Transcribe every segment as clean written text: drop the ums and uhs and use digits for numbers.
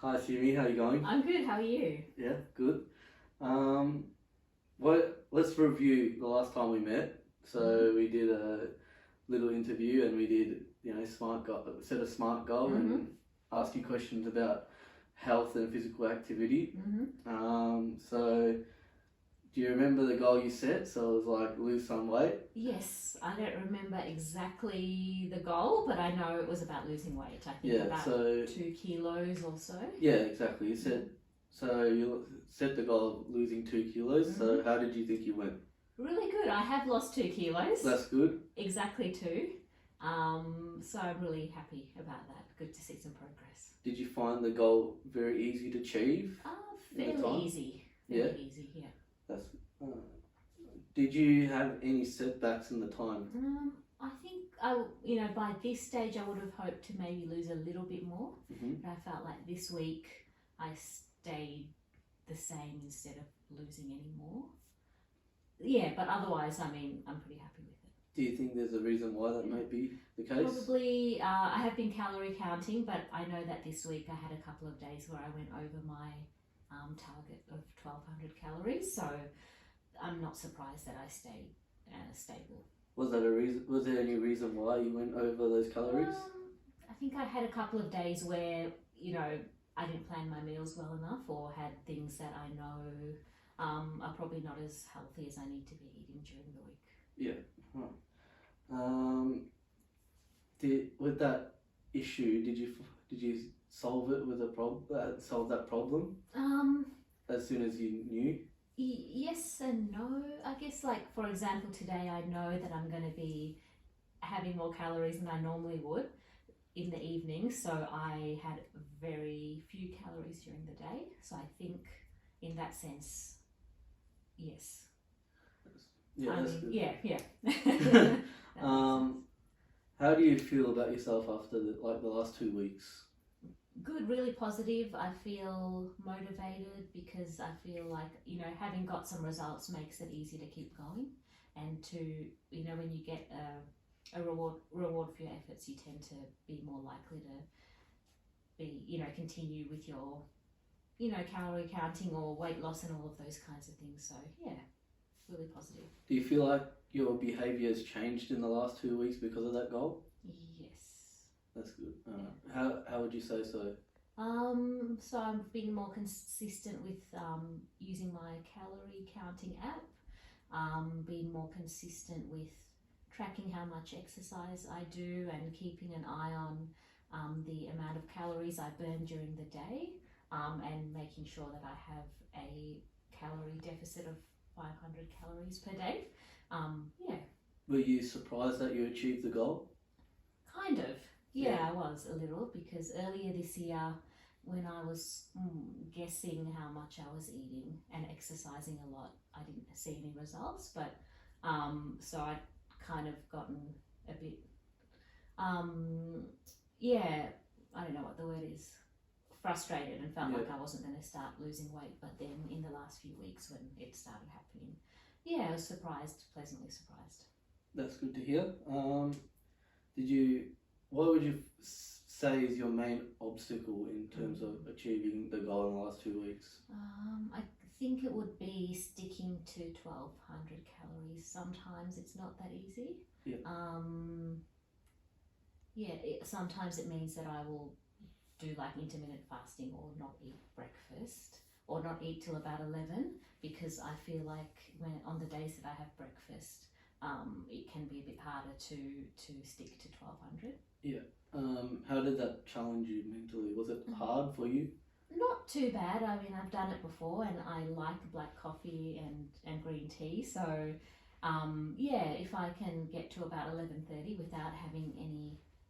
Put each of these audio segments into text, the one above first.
Hi Simi, how you going? I'm good, how are you? Yeah, good. Let's review the last time we met. So we did a little interview and we did, set a smart goal and ask you questions about health and physical activity. So do you remember the goal you set? So it was like lose some weight. Yes, I don't remember exactly the goal, but I know it was about losing weight. I think about 2 kilos or so. Yeah, exactly. You set the goal of losing 2 kilos. So how did you think you went? Really good. I have lost 2 kilos. That's good. Exactly 2. So I'm really happy about that. Good to see some progress. Did you find the goal very easy to achieve? Fairly easy. Fairly easy, yeah. That's. Did you have any setbacks in the time? I think by this stage I would have hoped to maybe lose a little bit more, but I felt like this week I stayed the same instead of losing any more. Yeah, but otherwise, I'm pretty happy with it. Do you think there's a reason why that might be the case? Probably, I have been calorie counting, but I know that this week I had a couple of days where I went over my target of 1,200 calories, so I'm not surprised that I stayed stable. Was that a reason? Was there any reason why you went over those calories? I think I had a couple of days where I didn't plan my meals well enough, or had things that I know are probably not as healthy as I need to be eating during the week. Yeah. With that issue, did you solve it with solve that problem? As soon as you knew? Yes and no. I guess, like, for example, today I know that I'm going to be having more calories than I normally would in the evening, so I had very few calories during the day. So I think in that sense, yes. Yeah, that's good. Yeah. How do you feel about yourself after the last 2 weeks? Good, really positive. I feel motivated because I feel like, having got some results makes it easy to keep going, and to, when you get a reward for your efforts, you tend to be more likely to be, continue with your, calorie counting or weight loss and all of those kinds of things. So yeah, really positive. Do you feel like your behaviour has changed in the last 2 weeks because of that goal? Yes. That's good. How would you say so? So I'm being more consistent with using my calorie counting app, being more consistent with tracking how much exercise I do and keeping an eye on the amount of calories I burn during the day, and making sure that I have a calorie deficit of 500 calories per day. Yeah. Were you surprised that you achieved the goal? Kind of. Yeah, I was a little, because earlier this year, when I was guessing how much I was eating and exercising a lot, I didn't see any results. But so I'd kind of gotten a bit, I don't know what the word is, frustrated, and felt like I wasn't going to start losing weight. But then in the last few weeks, when it started happening, I was pleasantly surprised. That's good to hear. What would you say is your main obstacle in terms of achieving the goal in the last 2 weeks? I think it would be sticking to 1,200 calories. Sometimes it's not that easy. Sometimes it means that I will do like intermittent fasting, or not eat breakfast, or not eat till about 11, because I feel like when on the days that I have breakfast, it can be a bit harder to stick to 1,200. Yeah. How did that challenge you mentally? Was it hard for you? Not too bad. I mean, I've done it before, and I like black coffee and green tea. So, if I can get to about 11:30 without having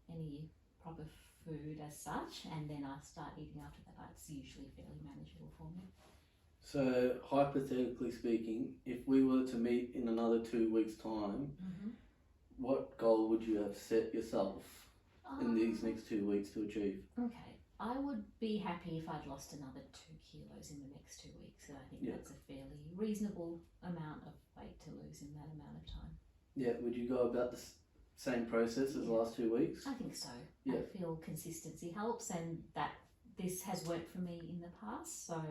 any proper food as such, and then I start eating after that, it's usually fairly manageable for me. So, hypothetically speaking, if we were to meet in another 2 weeks' time, what goal would you have set yourself in these next 2 weeks to achieve? Okay, I would be happy if I'd lost another 2 kilos in the next 2 weeks, and I think that's a fairly reasonable amount of weight to lose in that amount of time. Yeah, would you go about the same process as the last 2 weeks? I think so. Yeah. I feel consistency helps, and that this has worked for me in the past. So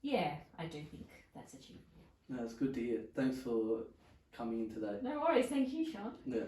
yeah, I do think that's achievable. No, it's good to hear. Thanks for coming in today. No worries. Thank you, Sean. Yeah.